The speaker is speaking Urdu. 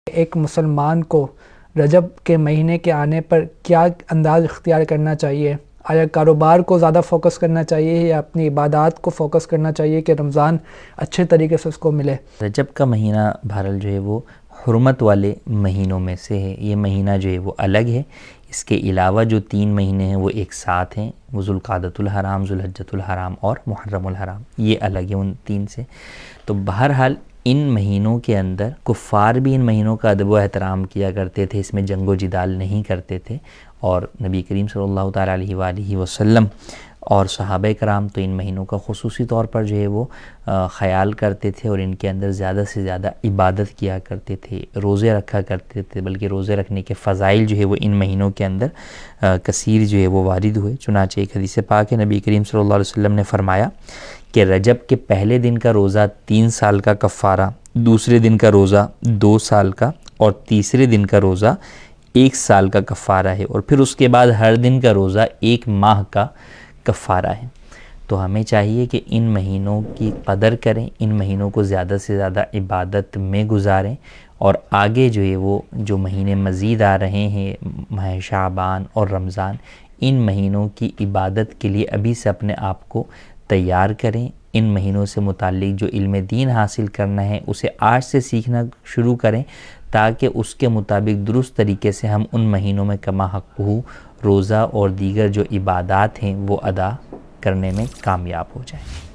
ایک مسلمان کو رجب کے مہینے کے آنے پر کیا انداز اختیار کرنا چاہیے؟ آیا کاروبار کو زیادہ فوکس کرنا چاہیے یا اپنی عبادات کو فوکس کرنا چاہیے کہ رمضان اچھے طریقے سے اس کو ملے؟ رجب کا مہینہ بہرحال جو ہے وہ حرمت والے مہینوں میں سے ہے۔ یہ مہینہ جو ہے وہ الگ ہے۔ اس کے علاوہ جو 3 مہینے ہیں وہ ایک ساتھ ہیں، وہ ذوالقعدۃ الحرام، ذوالحجۃ الحرام اور محرم الحرام، یہ الگ ہیں ان 3 سے۔ تو بہرحال ان مہینوں کے اندر کفار بھی ان مہینوں کا ادب و احترام کیا کرتے تھے، اس میں جنگ و جدال نہیں کرتے تھے، اور نبی کریم صلی اللہ تعالیٰ علیہ وآلہ وسلم اور صحابہ کرام تو ان مہینوں کا خصوصی طور پر جو ہے وہ خیال کرتے تھے، اور ان کے اندر زیادہ سے زیادہ عبادت کیا کرتے تھے، روزے رکھا کرتے تھے، بلکہ روزے رکھنے کے فضائل جو ہے وہ ان مہینوں کے اندر کثیر جو ہے وہ وارد ہوئے۔ چنانچہ ایک حدیث پاک ہے، نبی کریم صلی اللہ علیہ وسلم نے فرمایا کہ رجب کے پہلے دن کا روزہ 3 سال کا کفارہ، دوسرے دن کا روزہ 2 سال کا، اور تیسرے دن کا روزہ 1 سال کا کفارہ ہے، اور پھر اس کے بعد ہر دن کا روزہ 1 ماہ کا کفارہ ہے۔ تو ہمیں چاہیے کہ ان مہینوں کی قدر کریں، ان مہینوں کو زیادہ سے زیادہ عبادت میں گزاریں، اور آگے جو ہے وہ جو مہینے مزید آ رہے ہیں، ماہ شعبان اور رمضان، ان مہینوں کی عبادت کے لیے ابھی سے اپنے آپ کو تیار کریں۔ ان مہینوں سے متعلق جو علم دین حاصل کرنا ہے اسے آج سے سیکھنا شروع کریں، تاکہ اس کے مطابق درست طریقے سے ہم ان مہینوں میں کما حق ہو روزہ اور دیگر جو عبادات ہیں وہ ادا کرنے میں کامیاب ہو جائیں۔